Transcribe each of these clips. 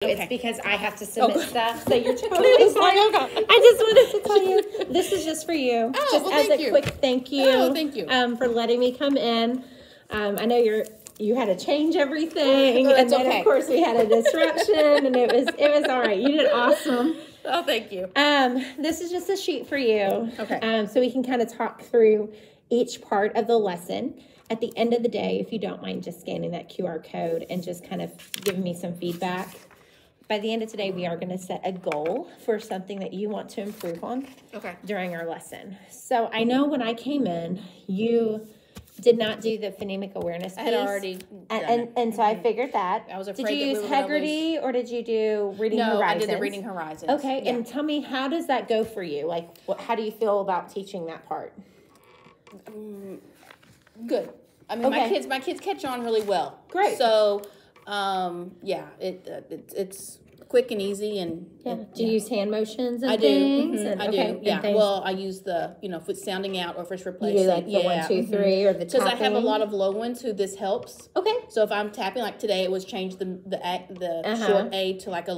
Okay. It's because I have to submit stuff, so you're totally It's fine. like, okay. I just wanted to tell you, this is just for you. Oh, just well, as thank a you. quick thank you. Oh, thank you. For letting me come in. I know you had to change everything, Oh, and that's then okay. of course we had a disruption, and it was all right. You did awesome. Oh, thank you. This is just a sheet for you. Okay. So we can kind of talk through each part of the lesson. At the end of the day, if you don't mind just scanning that QR code and just kind of giving me some feedback. By the end of today, we are going to set a goal for something that you want to improve on during our lesson. So I know when I came in, you did not do the phonemic awareness piece. I had already done it. And so I figured that. I was Did afraid you that we use were gonna Haggerty or did you do Reading No, Horizons? I did the Reading Horizons. Okay, Yeah. and tell me, how does that go for you? Like, how do you feel about teaching that part? Good. I mean, my kids catch on really well. Great. So, yeah, it's quick and easy, and Do you use hand motions and I do. things? I do. Yeah. Well, I use the if it's sounding out or if it's replacing. You do like the 1, 2, 3 or the because I have a tapping? lot of low ones who this helps. Okay. So if I'm tapping, like today, it was change the short A to like a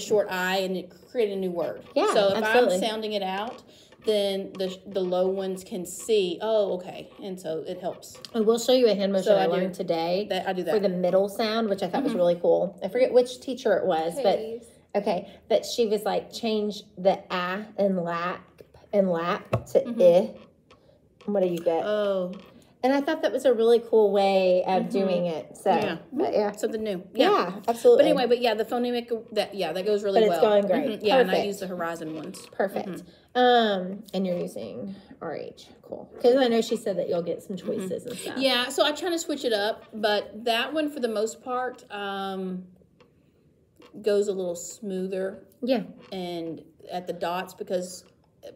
short I, and it created a new word. Yeah, So if absolutely. I'm sounding it out, then the low ones can see. Oh, okay, and so it helps. I will show you a hand motion I do. learned today. I do that. For the middle sound, which I thought was really cool. I forget which teacher it was, but she was like, change the ah and lap to I. What do you get? Oh. And I thought that was a really cool way of doing it. So, Something new. Yeah, absolutely. But anyway, the phonemic, that goes really well. But it's going great. Yeah, and I Perfect. use the Horizon ones. Perfect. And you're using RH. Cool. Because I know she said that you'll get some choices and stuff. Yeah, so I try to switch it up, but that one, for the most part, goes a little smoother. Yeah. And at the dots, because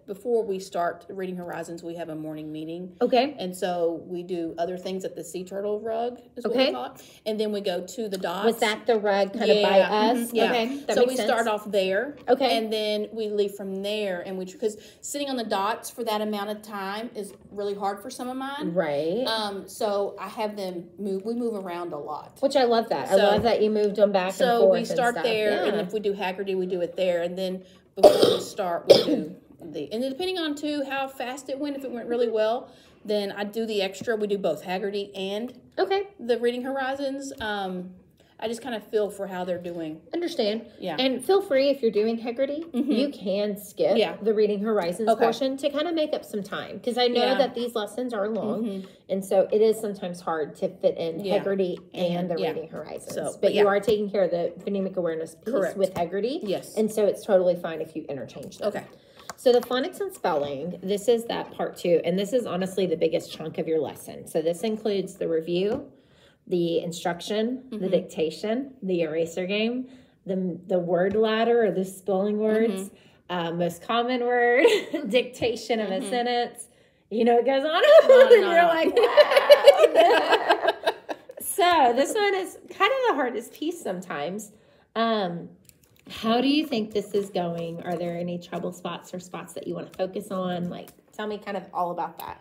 before we start Reading Horizons, we have a morning meeting. Okay. And so we do other things at the sea turtle rug, is what we call it. And then we go to the dots. Was that the rug kind of by us? Yeah. Okay. That so makes we sense. start off there. Okay. And then we leave from there. And because sitting on the dots for that amount of time is really hard for some of mine. Right. So I have them move. We move around a lot. Which I love that. I love that you moved them back and forth. So we start there, and if we do Haggerty, we do it there. And then before we start, we do and then depending on too how fast it went, if it went really well, then I do the extra. We do both Haggerty and the Reading Horizons. I just kind of feel for how they're doing. Understand. Yeah. And feel free, if you're doing Haggerty, you can skip the Reading Horizons portion to kind of make up some time. Because I know that these lessons are long. And so it is sometimes hard to fit in Haggerty and the Reading Horizons. So, but you are taking care of the phonemic awareness piece with Haggerty. Yes. And so it's totally fine if you interchange them. Okay. So the phonics and spelling, this is that part 2. And this is honestly the biggest chunk of your lesson. So this includes the review, the instruction, the dictation, the eraser game, the word ladder or the spelling words, most common word, dictation of a sentence. You know, it goes on and you're like, wow. So this one is kind of the hardest piece sometimes. How do you think this is going? Are there any trouble spots or spots that you want to focus on? Like, tell me kind of all about that.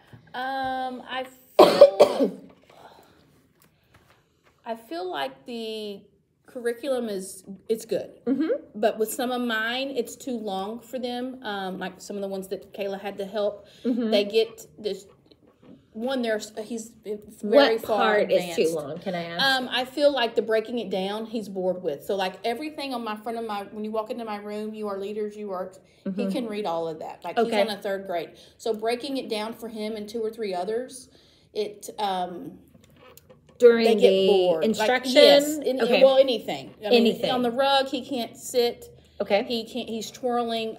I feel like the curriculum it's good, but with some of mine, it's too long for them. Like some of the ones that Kayla had to help, they get this. He's very far part advanced. is too long? Can I ask? I feel like the breaking it down, he's bored with. So like everything on my front of when you walk into my room, you are leaders, he can read all of that. Like he's on a 3rd grade. So breaking it down for him and 2 or 3 others, During they get the bored. instruction? Well, anything. Anything. On the rug, he can't sit. Okay. He can't. He's twirling.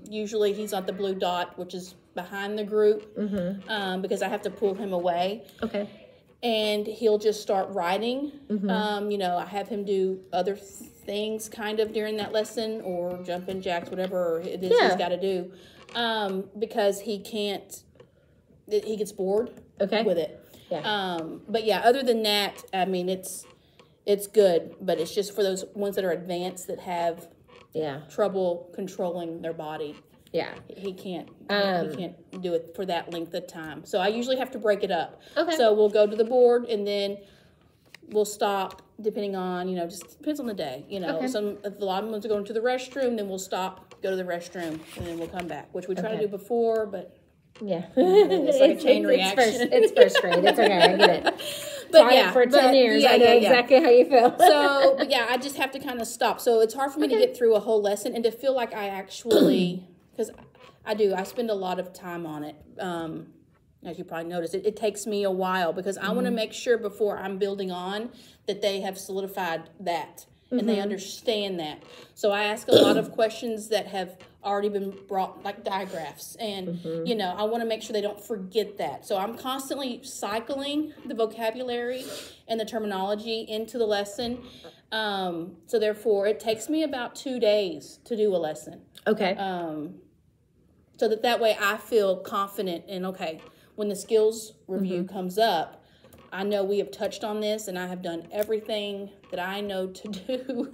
Usually, he's on the blue dot, which is behind the group, because I have to pull him away. Okay. And he'll just start writing. I have him do other things kind of during that lesson, or jumping jacks, whatever it is he's got to do, because he can't. He gets bored. With it. Yeah. But yeah, other than that, I mean, it's good, but it's just for those ones that are advanced that have trouble controlling their body. Yeah. He can't do it for that length of time. So I usually have to break it up. Okay. So we'll go to the board, and then we'll stop depending on, just depends on the day. If a lot of them want to go into the restroom, then we'll stop, go to the restroom, and then we'll come back, which we try to do before, but yeah, it's like a chain reaction. It's first grade. It's okay. I get it. But for 10 years, I know exactly how you feel. So, but yeah, I just have to kind of stop. So it's hard for me to get through a whole lesson and to feel like I actually, because I spend a lot of time on it. As you probably noticed, it takes me a while because I want to make sure before I'm building on that they have solidified that and they understand that. So I ask a lot of questions that have already been brought, like digraphs, and I want to make sure they don't forget that. So I'm constantly cycling the vocabulary and the terminology into the lesson. So therefore, it takes me about 2 days to do a lesson. Okay. So that way I feel confident and okay. When the skills review comes up, I know we have touched on this and I have done everything that I know to do,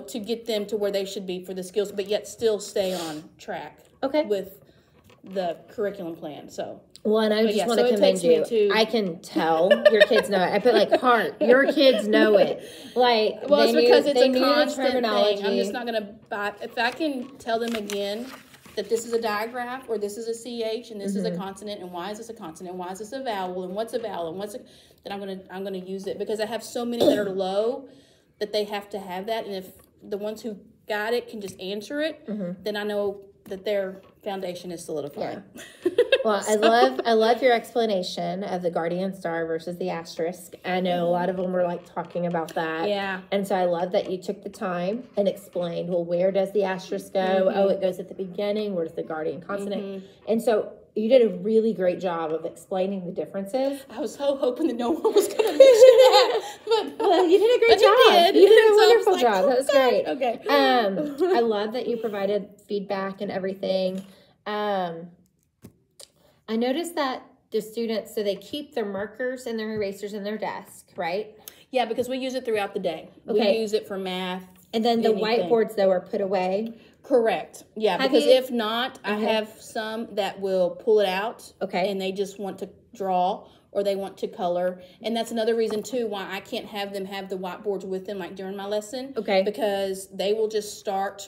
to get them to where they should be for the skills, but yet still stay on track with the curriculum plan. So, well, and I just want to commend you. I can tell your kids know it. I put like heart. Your kids know it. Like, well, it's because it's a constant thing. I'm just not going to buy. If I can tell them again that this is a digraph, or this is a CH, and this is a consonant, and why is this a consonant, and why is this a vowel, and what's a vowel, and then I'm gonna use it, because I have so many that are low that they have to have that, and if the ones who got it can just answer it, then I know that their foundation is solidified. Yeah. Well, I love your explanation of the guardian star versus the asterisk. I know a lot of them were like talking about that. Yeah. And so I love that you took the time and explained, well, where does the asterisk go? Oh, it goes at the beginning. Where's the guardian consonant? And so you did a really great job of explaining the differences. I was so hoping that no one was going to mention that. But, well, you did a great job. You did a wonderful job. That was great. Okay. I love that you provided feedback and everything. I noticed that the students, so they keep their markers and their erasers in their desk, right? Yeah, because we use it throughout the day. Okay. We use it for math. And then the whiteboards, though, are put away. Correct. Yeah, because if not, I have some that will pull it out. Okay. And they just want to draw or they want to color. And that's another reason, too, why I can't have them have the whiteboards with them, like, during my lesson. Okay. Because they will just start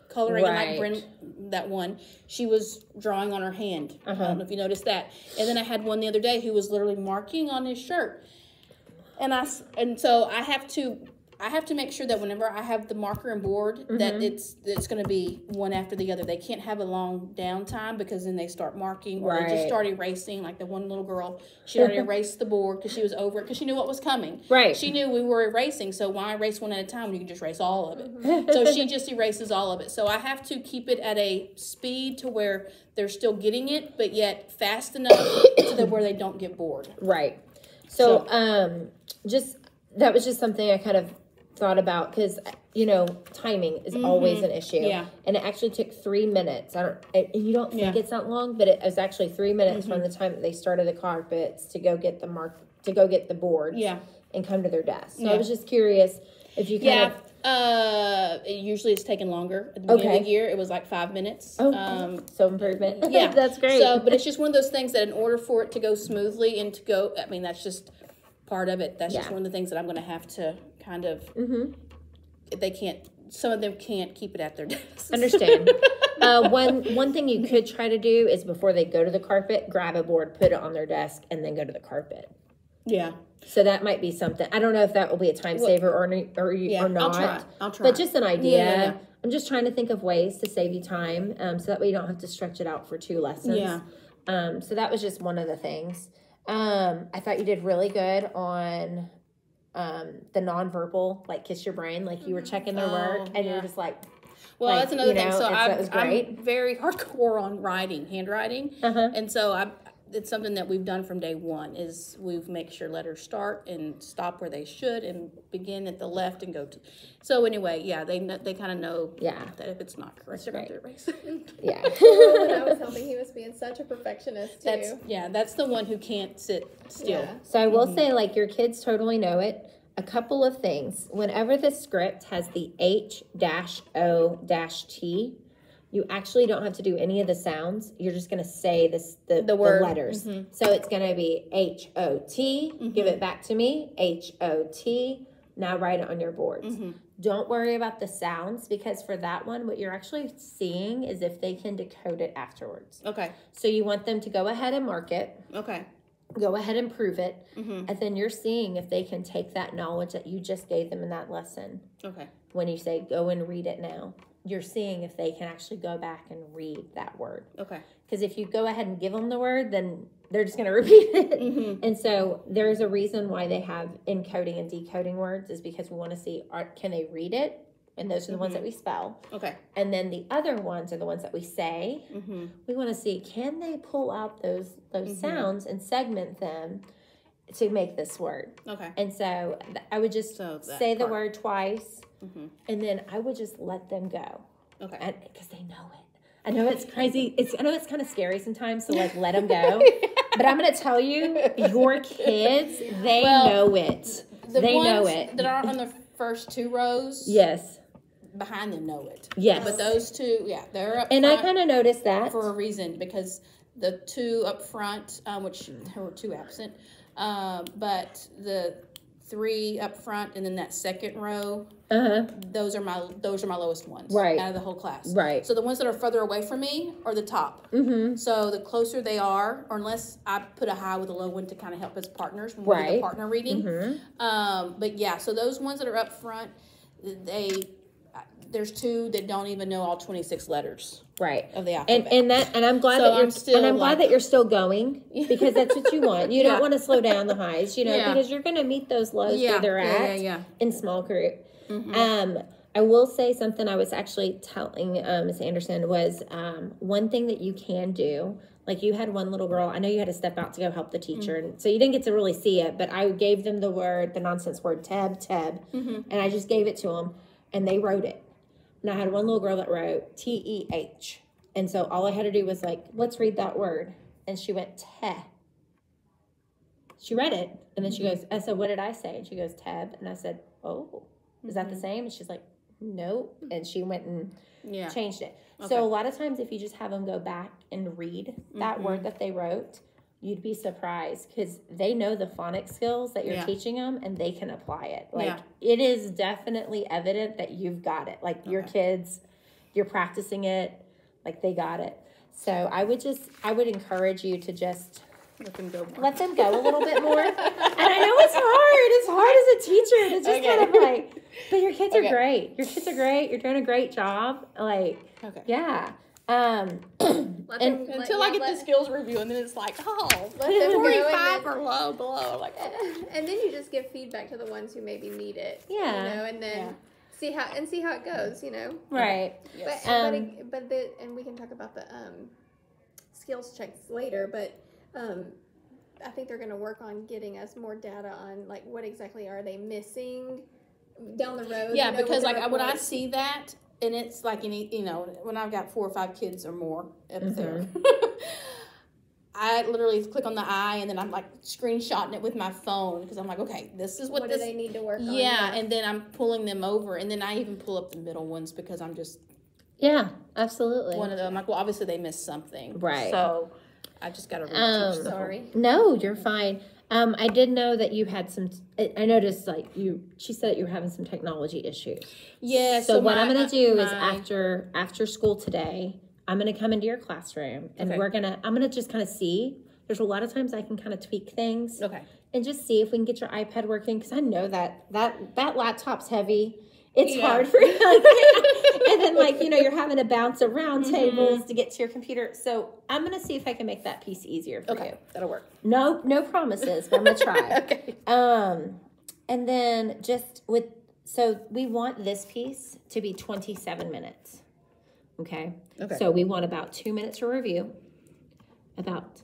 coloring. Right. And like that one, she was drawing on her hand. I don't know if you noticed that. And then I had one the other day who was literally marking on his shirt. And so I have to make sure that whenever I have the marker and board, that it's going to be one after the other. They can't have a long downtime because then they start marking or they just start erasing. Like the one little girl, she already erased the board because she was over it because she knew what was coming. Right. She knew we were erasing, so why erase one at a time when you can just erase all of it? So she just erases all of it. So I have to keep it at a speed to where they're still getting it, but yet fast enough to that where they don't get bored. Right. So that was just something I kind of thought about because timing is always an issue. Yeah. And it actually took 3 minutes. You don't think it's that long, but it was actually 3 minutes from the time that they started the carpets to go get the boards. Yeah. And come to their desk. So I was just curious if you kind of. It usually it's taken longer. At the beginning of the year, it was like 5 minutes. Oh, so improvement. Yeah, that's great. So, but it's just one of those things that in order for it to go smoothly and to go, I mean, that's just part of it. That's just one of the things that I'm going to have to kind of. They can't. Some of them can't keep it at their desk. Understand. One thing you could try to do is before they go to the carpet, grab a board, put it on their desk, and then go to the carpet. Yeah. So that might be something. I don't know if that will be a time saver or not. I'll try. But just an idea. Yeah. I'm just trying to think of ways to save you time, so that way you don't have to stretch it out for 2 lessons. Yeah. So that was just one of the things. I thought you did really good on the nonverbal, like kiss your brain, like you were checking their work, and you were just like. Well, that's another thing. So I'm very hardcore on handwriting, and so it's something that we've done from day one. Is we've make sure letters start and stop where they should, and begin at the left and go to. So anyway, yeah, they kind of know that if it's not correct, they're going to erase it. Yeah. When I was helping, he was being such a perfectionist too. That's the one who can't sit still. Yeah. So I will say, like, your kids totally know it. A couple of things. Whenever the script has the H-O-T, You actually don't have to do any of the sounds. You're just going to say the word. letters. So it's going to be H-O-T. Give it back to me. H-O-T. Now write it on your boards. Don't worry about the sounds, because for that one, what you're actually seeing is if they can decode it afterwards. Okay. So you want them to go ahead and mark it. Okay. Go ahead and prove it. And then you're seeing if they can take that knowledge that you just gave them in that lesson. Okay. When you say, go and read it now, you're seeing if they can actually go back and read that word. Okay. Because if you go ahead and give them the word, then they're just going to repeat it. And so there's a reason why they have encoding and decoding words, is because we want to see, can they read it? And those are the ones that we spell. Okay. And then the other ones are the ones that we say. We want to see, can they pull out those sounds and segment them to make this word? Okay. And so I would just say the word twice, and then I would just let them go. Okay. Because they know it. I know it's crazy. I know it's kind of scary sometimes to like let them go. But I'm going to tell you, your kids, they know it. They know it. That are on the first 2 rows. Yes. Behind them know it. Yes. But those 2, they're up and front I kind of noticed that. for a reason, because the 2 up front, which there were 2 absent, but the 3 up front and then that second row, those are my lowest ones, right, out of the whole class, right. So the ones that are further away from me are the top. So the closer they are, or unless I put a high with a low one to kind of help as partners when we do the partner reading. But yeah, so those ones that are up front, there's 2 that don't even know all 26 letters. Right. Of the alphabet. And I'm glad that you're still going, because that's what you want. You don't want to slow down the highs, because you're going to meet those lows where they're at in small group. I will say something I was actually telling Ms. Anderson was one thing that you can do. Like, you had one little girl, I know you had to step out to go help the teacher, and so you didn't get to really see it, but I gave them the nonsense word, teb, and I just gave it to them, and they wrote it. And I had one little girl that wrote T-E-H. And so all I had to do was like, let's read that word. And she went, te. She read it. And then she goes, I said, what did I say? And she goes, teb. And I said, oh, is that the same? And she's like, no. And she went and changed it. Okay. So a lot of times if you just have them go back and read that word that they wrote, you'd be surprised, because they know the phonics skills that you're teaching them, and they can apply it. Like, it is definitely evident that you've got it. Like, your kids, you're practicing it, like, they got it. So I would encourage you to just let them go a little bit more. And I know it's hard. It's hard as a teacher. It's just kind of like, but your kids are great. Your kids are great. You're doing a great job. Like, yeah. Until I get the skills review, and then it's like, let them 45 or below. Like, and then you just give feedback to the ones who maybe need it. Yeah. And then see how it goes. Right. Yes. But and we can talk about the skills checks later. But I think they're going to work on getting us more data on like what exactly are they missing down the road. Yeah, because like when I see that. And it's like, when I've got 4 or 5 kids or more up there, I literally click on the eye, and then I'm like screenshotting it with my phone, because I'm like, okay, this is what do they need to work on? Yeah, and then I'm pulling them over, and then I even pull up the middle ones, because I'm just... Yeah, absolutely. One of them, like, well, obviously they missed something. Right. So I just got to reteach them. Sorry. No, you're fine. I did know that you had some, I noticed she said you were having some technology issues. Yeah. So what I'm going to do is after school today, I'm going to come into your classroom, and I'm going to just kind of see. There's a lot of times I can kind of tweak things. Okay. And just see if we can get your iPad working, because I know that laptop's heavy. It's hard for you. And then, you're having to bounce around tables to get to your computer. So I'm going to see if I can make that piece easier for you. That'll work. No promises, but I'm going to try. Okay. And then so we want this piece to be 27 minutes. Okay. So we want about 2 minutes for review, about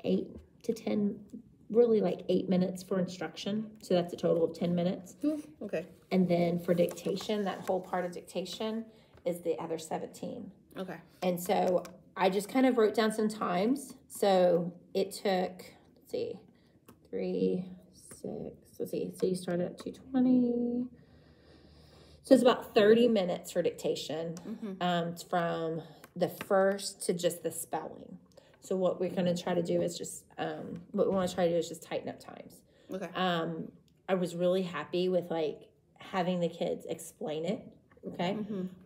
8 to 10, really like 8 minutes for instruction. So that's a total of 10 minutes. Okay. And then for dictation, that whole part of dictation is the other 17. Okay. And so I just kind of wrote down some times. So it took, 3, 6, so you started at 2:20. So it's about 30 minutes for dictation, from the first to just the spelling. So what we're going to try to do is just, tighten up times. Okay. I was really happy with like having the kids explain it. Okay.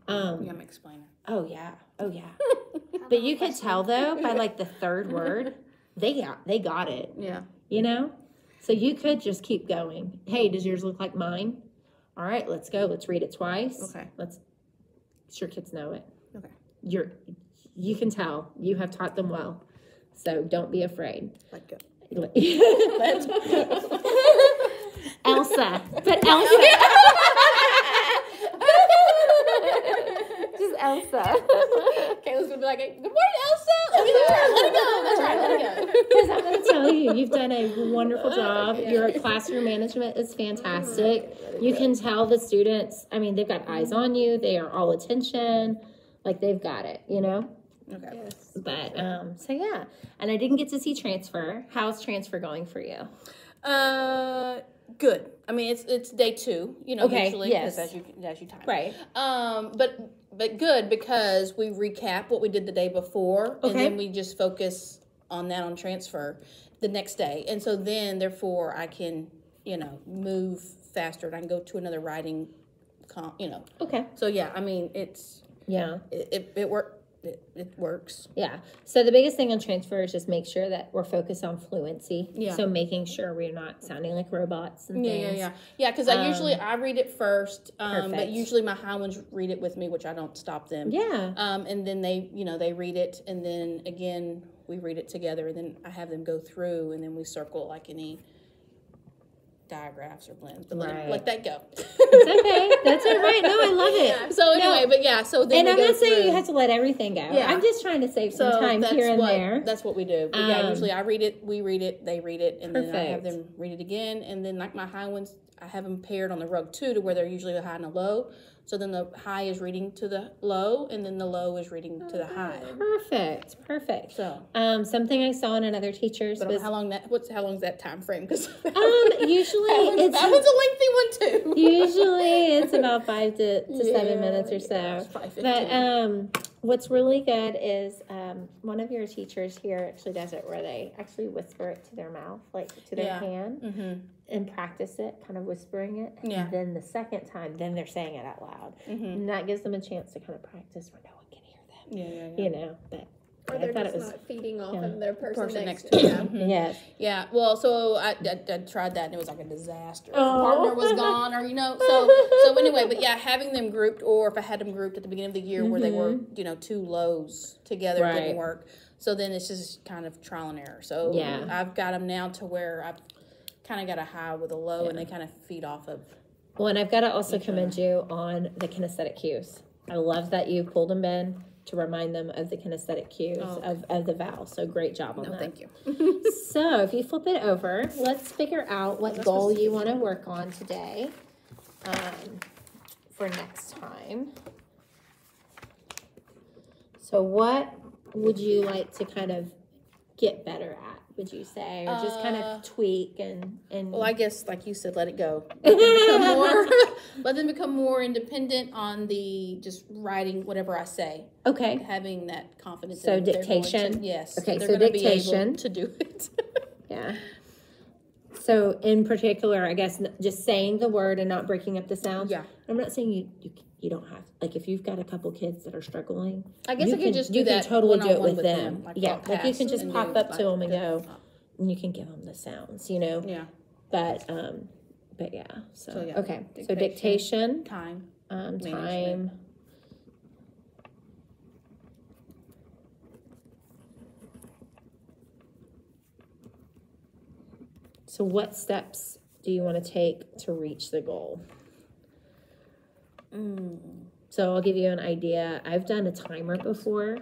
I'm explaining. Oh yeah. But you could tell though by like the third word, they got it. Yeah. You know? So you could just keep going. Hey, does yours look like mine? All right, let's go. Let's read it twice. Okay. Your kids know it. Okay. You can tell. You have taught them well. So don't be afraid. Let go. Elsa. But Elsa. Just Elsa. Kayla's gonna be like, "Good morning, Elsa." Let it go. That's right. Let it go. Because I'm going to tell you, you've done a wonderful job. Your classroom management is fantastic. You can tell the students, I mean, they've got eyes on you. They are all attention. Like, they've got it, you know? Okay. Yes. But, so yeah. And I didn't get to see transfer. How's transfer going for you? Good. I mean, it's day 2. You know, Okay, usually yes. as you time. Right. But good because we recap what we did the day before, and Okay. then we just focus on that on transfer the next day, and so then therefore I can move faster and I can go to another writing, Okay. So yeah, I mean Yeah. it worked. It works. Yeah. So the biggest thing on transfer is just make sure that we're focused on fluency. Yeah. So making sure we're not sounding like robots and things. Yeah. Because I usually read it first, but Perfect. usually my high ones read it with me, which I don't stop them. Yeah. And then they read it, and then again we read it together, and then I have them go through, and then we circle like any diagraphs or blends, but let that go. It's okay. That's all right. No, I love it. So anyway, but yeah, so then And we I'm go not saying through. you have to let everything go. Yeah. I'm just trying to save some time that's here and what, there. That's what we do. But yeah, usually I read it, we read it, they read it, and then I have Perfect. them read it again. And then like my high ones, I have them paired on the rug too, to where they're usually a high and a low. So then the high is reading to the low, and then the low is reading to the high. Perfect. So, Something I saw in another teachers but was how long is that time frame? Because usually that was a lengthy one too. Usually it's about 5 to 7 minutes or so. It's But what's really good is one of your teachers here actually does it where they actually whisper it to their mouth, like to their hand, and practice it, kind of whispering it. Yeah. And then the second time, then they're saying it out loud. And that gives them a chance to kind of practice where no one can hear them. Yeah. You know, but Or I they're thought just it was not feeding off of their person next to to them. them. yes. Yeah, well, so I tried that, and it was like a disaster. Oh. Partner was gone, or so anyway. But yeah, having them grouped, or if I had them grouped at the beginning of the year where they were, 2 lows together, Right. didn't work. So then it's just kind of trial and error. So Yeah. I've got them now to where I've kind of got a high with a low, and they kind of feed off of. Well, and I've got to also commend you on the kinesthetic cues. I love that you pulled them in to remind them of the kinesthetic cues of the vowels. So great job on that. Thank you. So if you flip it over, let's figure out what goal you want to work on today for next time. So what would you like to kind of get better at, would you say? Or just kind of tweak and Well, I guess, like you said, let it go. Let them become more independent on the just writing whatever I say. Okay. Having that confidence. So that they're going dictation? to, yes. Okay, they're so gonna be able dictation. to do it. Yeah. So in particular, I guess just saying the word and not breaking up the sounds. Yeah. I'm not saying you don't have, like, if you've got a couple kids that are struggling, I guess you I could just do you that can totally do it one-on-one with them. like Yeah, walk like you can past just and pop do, up to them and like, go, and you can give them the sounds, you know. Yeah. But yeah. So yeah, okay. So dictation, Time. time. management. So what steps do you want to take to reach the goal? So I'll give you an idea. I've done a timer before.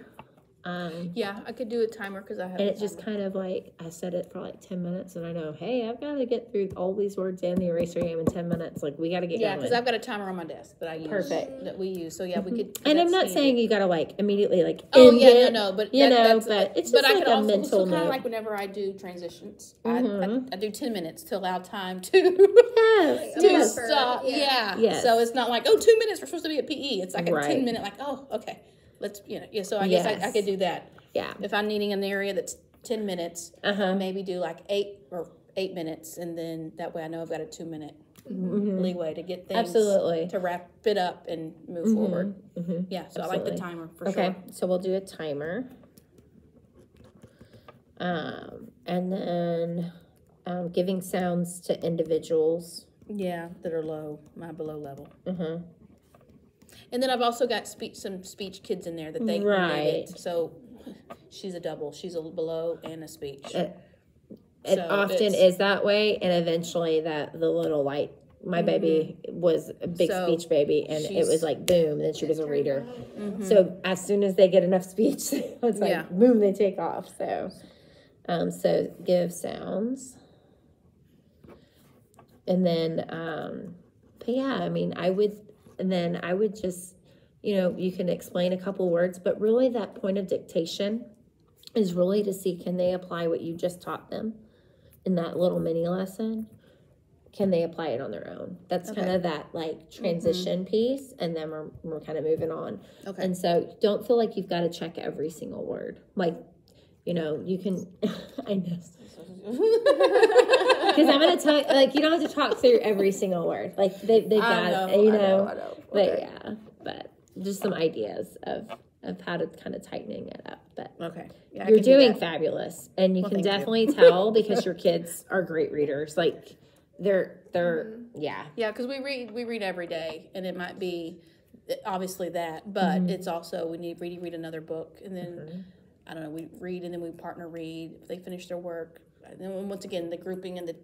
Yeah, I could do a timer because I have. And it just kind of like, I said it for like 10 minutes and I know, hey, I've got to get through all these words and the eraser game in 10 minutes. Like, we got to get Yeah, going. because I've got a timer on my desk that I use. Perfect. That we use. So yeah, we could. And I'm not saying you got to like immedially like Oh end yeah, it, no, but you know, that's, but it's but just I like could a also, mental so kind note. of like whenever I do transitions, Mhm. I do 10 minutes to allow time to Yes, Like, to yes. stop. Yeah. Yes. So it's not like 2 minutes. We're supposed to be at PE. It's like a Right. 10-minute. Like okay, let's Yeah. So I guess I Yes. could do that. Yeah. If I'm needing an area that's 10 minutes, Uh-huh. maybe do like 8 minutes, and then that way I know I've got a 2-minute Mhm. leeway to get things Absolutely. to wrap it up and move forward. Mhm. Yeah, so I like the Absolutely. timer for Okay, sure. so we'll do a timer. And then giving sounds to individuals. Yeah, that are below level. Mhm. And then I've also got some speech kids in there that they Right. need it. So she's a double. She's a below and a speech. It So often it's- is that way, and eventually the little light. My baby was a big So speech baby, and it was she's- like boom. Then she was a reader. Mhm. So as soon as they get enough speech, it's like Yeah. boom, they take off. So give sounds, and then but yeah, I mean, I would just, you can explain a couple words, but really that point of dictation is really to see, can they apply what you just taught them in that little mini lesson? Can they apply it on their own? That's kind of that like transition piece, and then we're kind of moving on. Okay. And so don't feel like you've got to check every single word. Like, you can, I know. Because I'm going to tell you, like, you don't have to talk through every single word. Like, they've got, I know. But Okay. yeah, but just some ideas of how to kind of tightening it up. But Okay. Yeah, I you're can do doing that. fabulous, and you can thank you. definitely tell because your kids are great readers. Like, they're yeah. Yeah, because we read every day, and it might be obviously that, but it's also we need read another book, and then I don't know, we read and then we partner read if they finish their work. And then once again, the grouping in the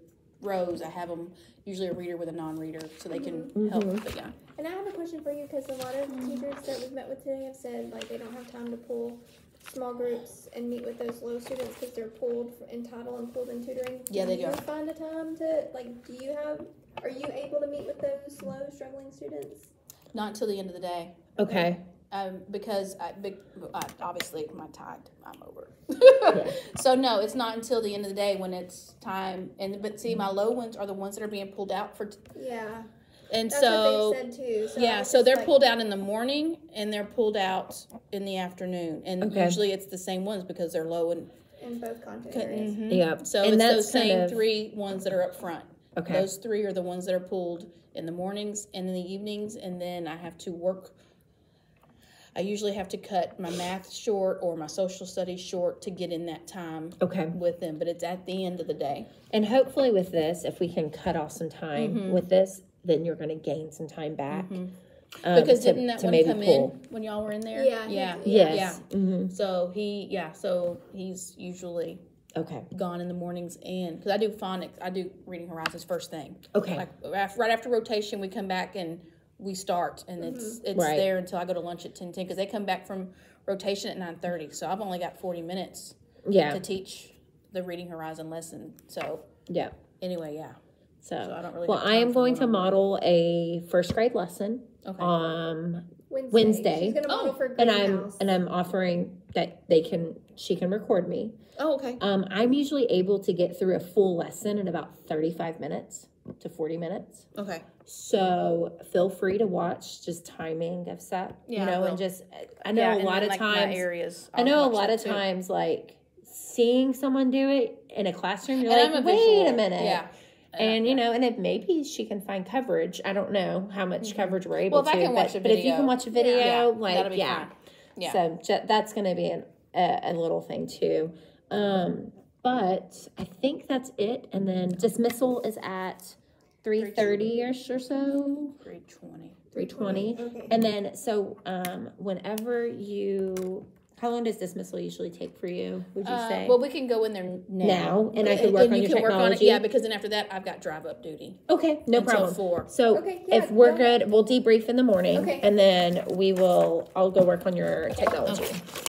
rows, I have them usually a reader with a non-reader so they can help. But yeah, And I have a question for you because a lot of teachers that we've met with today have said like they don't have time to pull small groups and meet with those low students because they're pulled in title and pulled in tutoring. Yeah, they do. are. You find a time to are you able to meet with those low struggling students? not until the end of the day. Okay. Because obviously my time, I'm over. So no, it's not until the end of the day when it's time. But see, my low ones are the ones that are being pulled out for. Yeah, And that's so what they said too. So yeah, I so just, they're like, pulled out in the morning and they're pulled out in the afternoon, and Okay. usually it's the same ones because they're low and. in both content areas. Yeah. So and it's that's those same kind of, 3 ones that are up front. Okay. Those 3 are the ones that are pulled in the mornings and in the evenings, and then I have to work. I usually have to cut my math short or my social studies short to get in that time Okay. with them, but it's at the end of the day. And hopefully with this, if we can cut off some time with this, then you're going to gain some time back. Because to- didn't that to one maybe come pull. in when y'all were in there? Yeah, Yeah. Yes. Yeah. Mm-hmm. So he's usually Okay. gone in the mornings, and because I do phonics, I do Reading Horizons first thing. Okay. Like right after rotation, we come back and we start, and it's Right. there until I go to lunch at 10:10 because they come back from rotation at 9:30. So I've only got 40 minutes Yeah. to teach the Reading Horizon lesson. So Yeah. anyway, yeah. So, I don't really well, have I time am for going to one-on-one. model a first grade lesson. Okay. Wednesday. She's gonna model for And Greenhouse. I'm offering that she can record me. Oh, okay. I'm usually able to get through a full lesson in about 35 minutes to 40 minutes. Okay. So feel free to watch, just timing of set, Yeah, I will. and just, I know a lot of times, areas. I know a lot of times, like seeing someone do it in a classroom, you're And I'm like, a wait visual. a minute. Yeah. And and if maybe she can find coverage. I don't know how much coverage we're able Well, if to. I can watch a but if you video. can watch a video, Yeah, like that'll be fine. Yeah. So that's going to be a little thing too. But I think that's it. And then dismissal is at 3:30ish or so. 3:20. 3:20. Okay. And then so whenever how long does dismissal usually take for you? Would you say? Well, we can go in there Now, and I could work on you your can work on it, technology. yeah, because then after that, I've got drive up duty. Okay, no until problem. 4. So Okay, yeah, if we're yeah. good, we'll debrief in the morning, Okay. and then I'll go work on your technology.